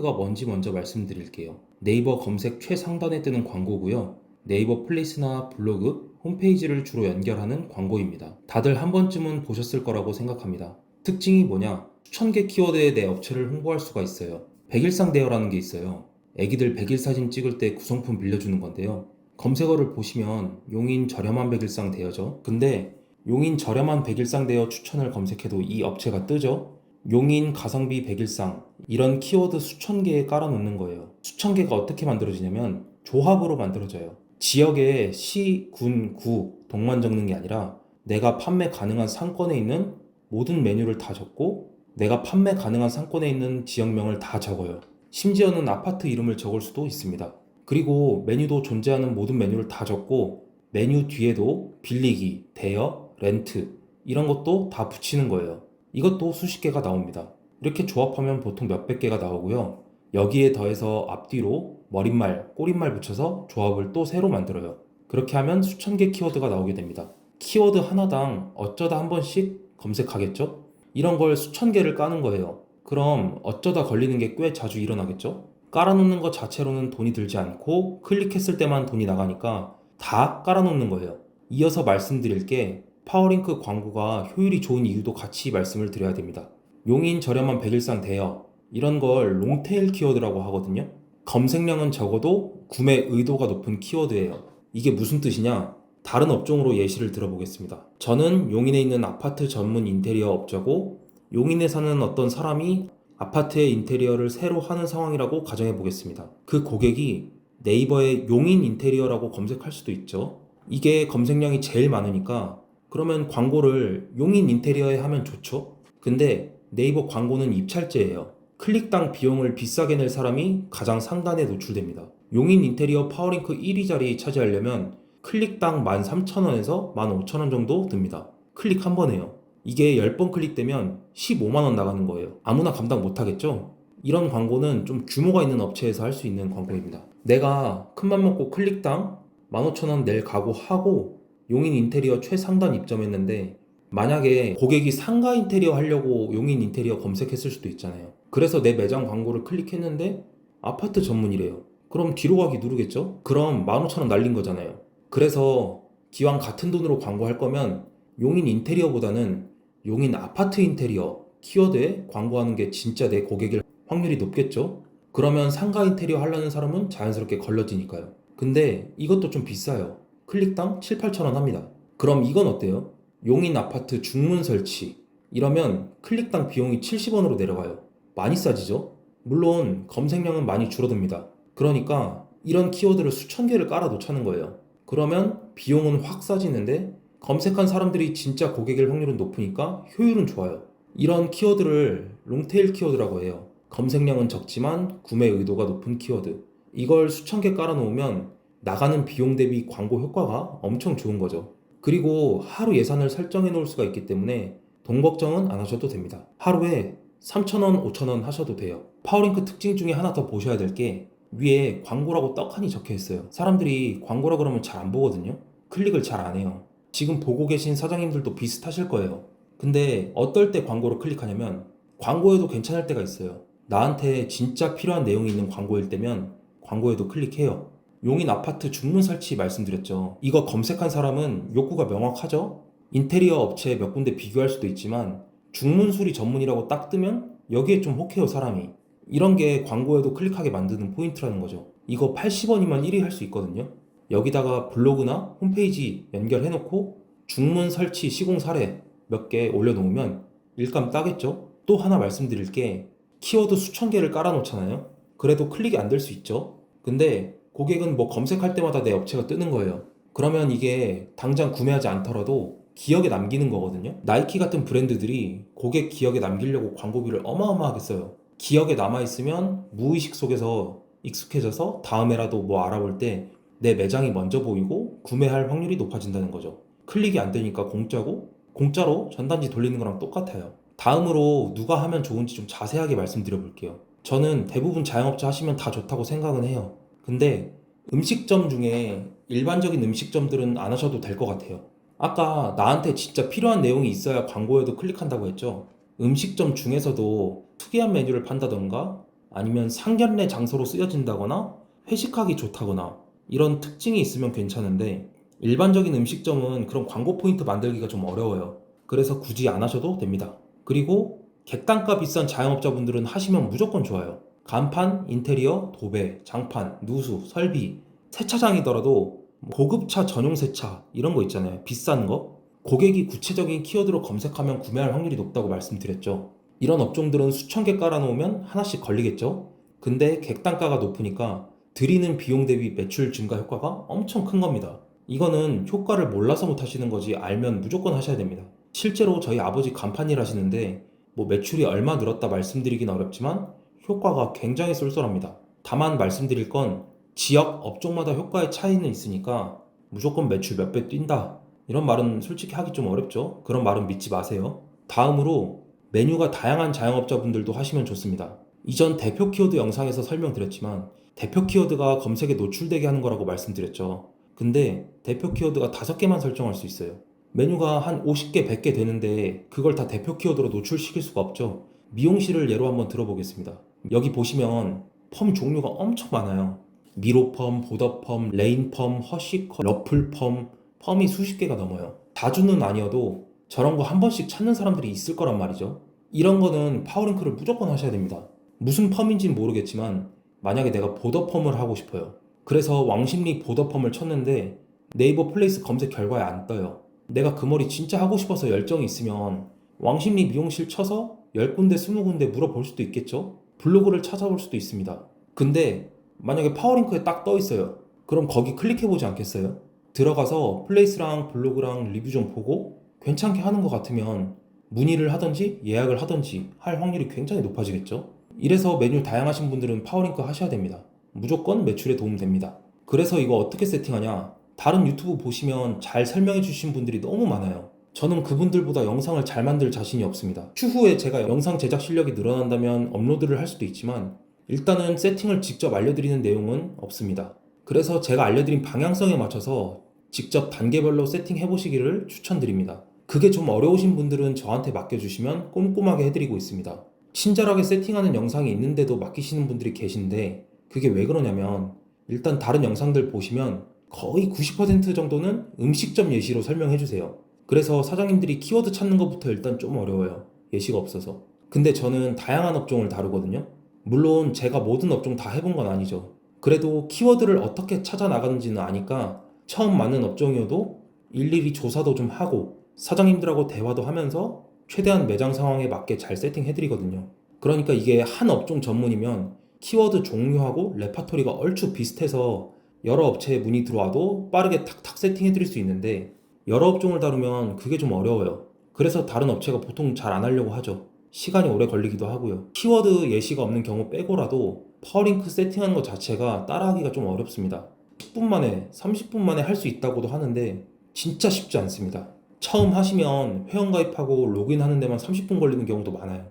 가 뭔지 먼저 말씀드릴게요. 네이버 검색 최상단에 뜨는 광고고요. 네이버 플레이스나 블로그, 홈페이지를 주로 연결하는 광고입니다. 다들 한 번쯤은 보셨을 거라고 생각합니다. 특징이 뭐냐? 수천 개 키워드에 내 업체를 홍보할 수가 있어요. 백일상 대여라는 게 있어요. 애기들 백일 사진 찍을 때 구성품 빌려주는 건데요. 검색어를 보시면 용인 저렴한 백일상 대여죠. 근데 용인 저렴한 백일상 대여 추천을 검색해도 이 업체가 뜨죠? 용인 가성비 백일상 이런 키워드 수천 개에 깔아놓는 거예요. 수천 개가 어떻게 만들어지냐면 조합으로 만들어져요. 지역에 시, 군, 구, 동만 적는 게 아니라 내가 판매 가능한 상권에 있는 모든 메뉴를 다 적고 내가 판매 가능한 상권에 있는 지역명을 다 적어요. 심지어는 아파트 이름을 적을 수도 있습니다. 그리고 메뉴도 존재하는 모든 메뉴를 다 적고 메뉴 뒤에도 빌리기, 대여, 렌트 이런 것도 다 붙이는 거예요. 이것도 수십 개가 나옵니다. 이렇게 조합하면 보통 몇백 개가 나오고요. 여기에 더해서 앞뒤로 머릿말, 꼬릿말 붙여서 조합을 또 새로 만들어요. 그렇게 하면 수천 개 키워드가 나오게 됩니다. 키워드 하나당 어쩌다 한 번씩 검색하겠죠? 이런 걸 수천 개를 까는 거예요. 그럼 어쩌다 걸리는 게 꽤 자주 일어나겠죠? 깔아놓는 것 자체로는 돈이 들지 않고 클릭했을 때만 돈이 나가니까 다 깔아놓는 거예요. 이어서 말씀드릴 게 파워링크 광고가 효율이 좋은 이유도 같이 말씀을 드려야 됩니다. 용인 저렴한 백일상 대여 이런 걸 롱테일 키워드라고 하거든요. 검색량은 적어도 구매 의도가 높은 키워드예요. 이게 무슨 뜻이냐? 다른 업종으로 예시를 들어보겠습니다. 저는 용인에 있는 아파트 전문 인테리어 업자고 용인에 사는 어떤 사람이 아파트의 인테리어를 새로 하는 상황이라고 가정해 보겠습니다. 그 고객이 네이버에 용인 인테리어라고 검색할 수도 있죠. 이게 검색량이 제일 많으니까 그러면 광고를 용인 인테리어에 하면 좋죠. 근데 네이버 광고는 입찰제예요. 클릭당 비용을 비싸게 낼 사람이 가장 상단에 노출됩니다. 용인 인테리어 파워링크 1위 자리 차지하려면 클릭당 13,000원에서 15,000원 정도 듭니다. 클릭 한 번 해요. 이게 10번 클릭되면 15만원 나가는 거예요. 아무나 감당 못하겠죠? 이런 광고는 좀 규모가 있는 업체에서 할 수 있는 광고입니다. 내가 큰맘 먹고 클릭당 15,000원 낼 각오하고 용인 인테리어 최상단 입점했는데 만약에 고객이 상가 인테리어 하려고 용인 인테리어 검색했을 수도 있잖아요. 그래서 내 매장 광고를 클릭했는데 아파트 전문이래요. 그럼 뒤로 가기 누르겠죠? 그럼 15,000원 날린 거잖아요. 그래서 기왕 같은 돈으로 광고할 거면 용인 인테리어보다는 용인 아파트 인테리어 키워드에 광고하는 게 진짜 내 고객일 확률이 높겠죠? 그러면 상가 인테리어 하려는 사람은 자연스럽게 걸러지니까요. 근데 이것도 좀 비싸요. 클릭당 7, 8천 원 합니다. 그럼 이건 어때요? 용인 아파트 중문 설치 이러면 클릭당 비용이 70원으로 내려가요. 많이 싸지죠? 물론 검색량은 많이 줄어듭니다. 그러니까 이런 키워드를 수천 개를 깔아 놓자는 거예요. 그러면 비용은 확 싸지는데 검색한 사람들이 진짜 고객일 확률은 높으니까 효율은 좋아요. 이런 키워드를 롱테일 키워드라고 해요. 검색량은 적지만 구매 의도가 높은 키워드. 이걸 수천 개 깔아놓으면 나가는 비용 대비 광고 효과가 엄청 좋은 거죠. 그리고 하루 예산을 설정해 놓을 수가 있기 때문에 돈 걱정은 안 하셔도 됩니다. 하루에 3,000원, 5,000원 하셔도 돼요. 파워링크 특징 중에 하나 더 보셔야 될 게 위에 광고라고 떡하니 적혀 있어요. 사람들이 광고라 그러면 잘 안 보거든요. 클릭을 잘 안 해요. 지금 보고 계신 사장님들도 비슷하실 거예요. 근데 어떨 때 광고를 클릭하냐면 광고에도 괜찮을 때가 있어요. 나한테 진짜 필요한 내용이 있는 광고일 때면 광고에도 클릭해요. 용인 아파트 중문 설치 말씀드렸죠. 이거 검색한 사람은 욕구가 명확하죠? 인테리어 업체 몇 군데 비교할 수도 있지만 중문 수리 전문이라고 딱 뜨면 여기에 좀 혹해요 사람이. 이런 게 광고에도 클릭하게 만드는 포인트라는 거죠. 이거 80원이면 1위 할 수 있거든요. 여기다가 블로그나 홈페이지 연결해놓고 중문 설치 시공 사례 몇 개 올려놓으면 일감 따겠죠? 또 하나 말씀드릴 게 키워드 수천 개를 깔아놓잖아요. 그래도 클릭이 안 될 수 있죠. 근데 고객은 뭐 검색할 때마다 내 업체가 뜨는 거예요. 그러면 이게 당장 구매하지 않더라도 기억에 남기는 거거든요. 나이키 같은 브랜드들이 고객 기억에 남기려고 광고비를 어마어마하게 써요. 기억에 남아있으면 무의식 속에서 익숙해져서 다음에라도 뭐 알아볼 때 내 매장이 먼저 보이고 구매할 확률이 높아진다는 거죠. 클릭이 안 되니까 공짜고 공짜로 전단지 돌리는 거랑 똑같아요. 다음으로 누가 하면 좋은지 좀 자세하게 말씀드려 볼게요. 저는 대부분 자영업자 하시면 다 좋다고 생각은 해요. 근데 음식점 중에 일반적인 음식점들은 안 하셔도 될 것 같아요. 아까 나한테 진짜 필요한 내용이 있어야 광고에도 클릭한다고 했죠. 음식점 중에서도 특이한 메뉴를 판다던가 아니면 상견례 장소로 쓰여진다거나 회식하기 좋다거나 이런 특징이 있으면 괜찮은데 일반적인 음식점은 그런 광고 포인트 만들기가 좀 어려워요. 그래서 굳이 안 하셔도 됩니다. 그리고 객단가 비싼 자영업자분들은 하시면 무조건 좋아요. 간판, 인테리어, 도배, 장판, 누수, 설비, 세차장이더라도 고급차 전용 세차 이런 거 있잖아요. 비싼 거. 고객이 구체적인 키워드로 검색하면 구매할 확률이 높다고 말씀드렸죠. 이런 업종들은 수천 개 깔아놓으면 하나씩 걸리겠죠. 근데 객단가가 높으니까 들이는 비용 대비 매출 증가 효과가 엄청 큰 겁니다. 이거는 효과를 몰라서 못 하시는 거지 알면 무조건 하셔야 됩니다. 실제로 저희 아버지 간판 일 하시는데 매출이 얼마 늘었다 말씀드리긴 어렵지만 효과가 굉장히 쏠쏠합니다. 다만 말씀드릴 건 지역 업종마다 효과의 차이는 있으니까 무조건 매출 몇 배 뛴다 이런 말은 솔직히 하기 좀 어렵죠. 그런 말은 믿지 마세요. 다음으로 메뉴가 다양한 자영업자분들도 하시면 좋습니다. 이전 대표 키워드 영상에서 설명드렸지만 대표 키워드가 검색에 노출되게 하는 거라고 말씀드렸죠. 근데 대표 키워드가 5개만 설정할 수 있어요. 메뉴가 한 50개, 100개 되는데 그걸 다 대표 키워드로 노출시킬 수가 없죠. 미용실을 예로 한번 들어보겠습니다. 여기 보시면 펌 종류가 엄청 많아요. 미로펌, 보더펌, 레인펌, 허쉬컷, 러플펌, 펌이 수십 개가 넘어요. 자주는 아니어도 저런 거 한 번씩 찾는 사람들이 있을 거란 말이죠. 이런 거는 파워링크를 무조건 하셔야 됩니다. 무슨 펌인지는 모르겠지만 만약에 내가 보더펌을 하고 싶어요. 그래서 왕십리 보더펌을 쳤는데 네이버 플레이스 검색 결과에 안 떠요. 내가 그 머리 진짜 하고 싶어서 열정이 있으면 왕십리 미용실 쳐서 10군데 20군데 물어볼 수도 있겠죠? 블로그를 찾아볼 수도 있습니다. 근데 만약에 파워링크에 딱 떠 있어요. 그럼 거기 클릭해보지 않겠어요? 들어가서 플레이스랑 블로그랑 리뷰 좀 보고 괜찮게 하는 것 같으면 문의를 하든지 예약을 하든지 할 확률이 굉장히 높아지겠죠? 이래서 메뉴 다양하신 분들은 파워링크 하셔야 됩니다. 무조건 매출에 도움됩니다. 그래서 이거 어떻게 세팅하냐? 다른 유튜브 보시면 잘 설명해 주신 분들이 너무 많아요. 저는 그분들보다 영상을 잘 만들 자신이 없습니다. 추후에 제가 영상 제작 실력이 늘어난다면 업로드를 할 수도 있지만 일단은 세팅을 직접 알려드리는 내용은 없습니다. 그래서 제가 알려드린 방향성에 맞춰서 직접 단계별로 세팅해 보시기를 추천드립니다. 그게 좀 어려우신 분들은 저한테 맡겨주시면 꼼꼼하게 해드리고 있습니다. 친절하게 세팅하는 영상이 있는데도 맡기시는 분들이 계신데 그게 왜 그러냐면 일단 다른 영상들 보시면 거의 90% 정도는 음식점 예시로 설명해 주세요. 그래서 사장님들이 키워드 찾는 것부터 일단 좀 어려워요. 예시가 없어서. 근데 저는 다양한 업종을 다루거든요. 물론 제가 모든 업종 다 해본 건 아니죠. 그래도 키워드를 어떻게 찾아 나가는지는 아니까 처음 맞는 업종이어도 일일이 조사도 좀 하고 사장님들하고 대화도 하면서 최대한 매장 상황에 맞게 잘 세팅해드리거든요. 그러니까 이게 한 업종 전문이면 키워드 종류하고 레파토리가 얼추 비슷해서 여러 업체에 문의 들어와도 빠르게 탁탁 세팅해드릴 수 있는데 여러 업종을 다루면 그게 좀 어려워요. 그래서 다른 업체가 보통 잘 안 하려고 하죠. 시간이 오래 걸리기도 하고요. 키워드 예시가 없는 경우 빼고라도 파워링크 세팅하는 것 자체가 따라하기가 좀 어렵습니다. 10분 만에, 30분 만에 할 수 있다고도 하는데 진짜 쉽지 않습니다. 처음 하시면 회원가입하고 로그인하는 데만 30분 걸리는 경우도 많아요.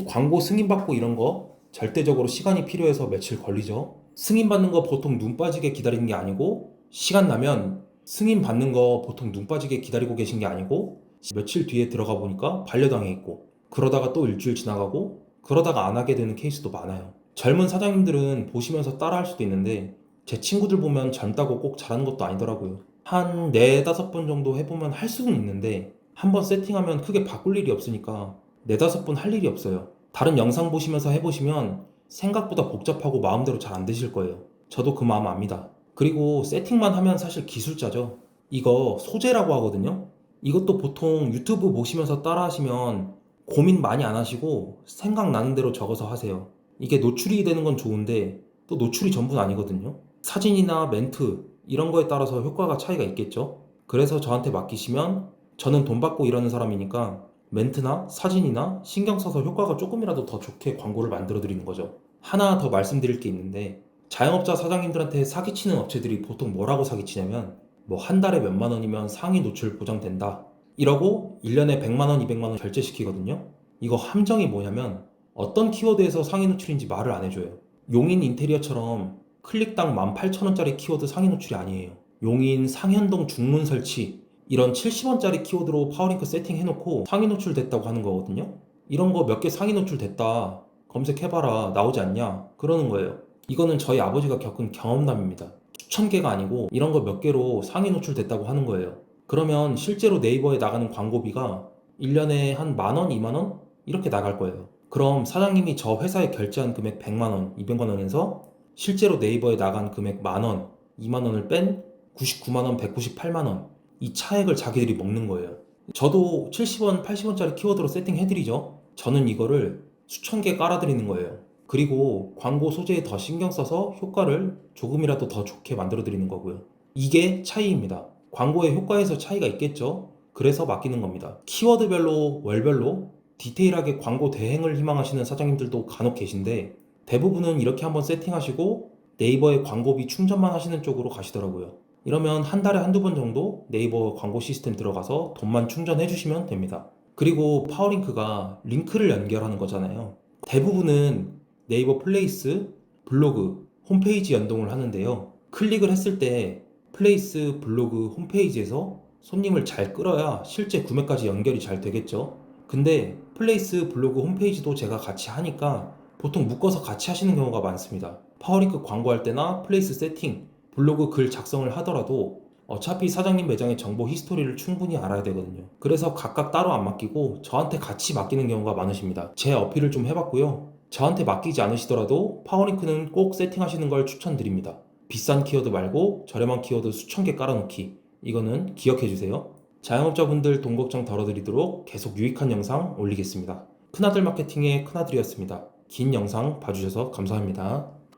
광고 승인받고 이런 거 절대적으로 시간이 필요해서 며칠 걸리죠. 승인받는 거 보통 눈 빠지게 기다리는 게 아니고 시간 나면 승인받는 거 보통 눈 빠지게 기다리고 계신 게 아니고 며칠 뒤에 들어가 보니까 반려당해 있고 그러다가 또 일주일 지나가고 그러다가 안 하게 되는 케이스도 많아요. 젊은 사장님들은 보시면서 따라 할 수도 있는데 제 친구들 보면 젊다고 꼭 잘하는 것도 아니더라고요. 한 4-5번 정도 해보면 할 수는 있는데 한번 세팅하면 크게 바꿀 일이 없으니까 4-5번 할 일이 없어요. 다른 영상 보시면서 해보시면 생각보다 복잡하고 마음대로 잘 안 되실 거예요. 저도 그 마음 압니다. 그리고 세팅만 하면 사실 기술자죠. 이거 소재라고 하거든요. 이것도 보통 유튜브 보시면서 따라 하시면 고민 많이 안 하시고 생각나는 대로 적어서 하세요. 이게 노출이 되는 건 좋은데 또 노출이 전부는 아니거든요. 사진이나 멘트 이런 거에 따라서 효과가 차이가 있겠죠. 그래서 저한테 맡기시면 저는 돈 받고 일하는 사람이니까 멘트나 사진이나 신경 써서 효과가 조금이라도 더 좋게 광고를 만들어 드리는 거죠. 하나 더 말씀드릴 게 있는데 자영업자 사장님들한테 사기치는 업체들이 보통 뭐라고 사기치냐면 한 달에 몇만 원이면 상위 노출 보장된다 이러고 1년에 100만 원, 200만 원 결제시키거든요. 이거 함정이 뭐냐면 어떤 키워드에서 상위 노출인지 말을 안 해줘요. 용인 인테리어처럼 클릭당 18,000원짜리 키워드 상위 노출이 아니에요. 용인 상현동 중문 설치 이런 70원짜리 키워드로 파워링크 세팅해놓고 상위 노출 됐다고 하는 거거든요. 이런 거 몇 개 상위 노출 됐다 검색해봐라. 나오지 않냐? 그러는 거예요. 이거는 저희 아버지가 겪은 경험담입니다. 수천 개가 아니고 이런 거 몇 개로 상위 노출됐다고 하는 거예요. 그러면 실제로 네이버에 나가는 광고비가 1년에 한 만 원, 2만 원? 이렇게 나갈 거예요. 그럼 사장님이 저 회사에 결제한 금액 100만 원, 200만 원에서 실제로 네이버에 나간 금액 만 원, 2만 원을 뺀 99만 원, 198만 원. 이 차액을 자기들이 먹는 거예요. 저도 70원, 80원짜리 키워드로 세팅해드리죠. 저는 이거를 수천 개 깔아드리는 거예요. 그리고 광고 소재에 더 신경 써서 효과를 조금이라도 더 좋게 만들어드리는 거고요. 이게 차이입니다. 광고의 효과에서 차이가 있겠죠? 그래서 맡기는 겁니다. 키워드별로, 월별로 디테일하게 광고 대행을 희망하시는 사장님들도 간혹 계신데 대부분은 이렇게 한번 세팅하시고 네이버에 광고비 충전만 하시는 쪽으로 가시더라고요. 이러면 한 달에 한두 번 정도 네이버 광고 시스템 들어가서 돈만 충전해 주시면 됩니다. 그리고 파워링크가 링크를 연결하는 거잖아요. 대부분은 네이버 플레이스, 블로그, 홈페이지 연동을 하는데요. 클릭을 했을 때 플레이스, 블로그, 홈페이지에서 손님을 잘 끌어야 실제 구매까지 연결이 잘 되겠죠. 근데 플레이스, 블로그, 홈페이지도 제가 같이 하니까 보통 묶어서 같이 하시는 경우가 많습니다. 파워링크 광고할 때나 플레이스 세팅, 블로그 글 작성을 하더라도 어차피 사장님 매장의 정보 히스토리를 충분히 알아야 되거든요. 그래서 각각 따로 안 맡기고 저한테 같이 맡기는 경우가 많으십니다. 제 어필을 좀 해봤고요. 저한테 맡기지 않으시더라도 파워링크는 꼭 세팅하시는 걸 추천드립니다. 비싼 키워드 말고 저렴한 키워드 수천 개 깔아놓기. 이거는 기억해 주세요. 자영업자분들 돈 걱정 덜어드리도록 계속 유익한 영상 올리겠습니다. 큰아들 마케팅의 큰아들이었습니다. 긴 영상 봐주셔서 감사합니다.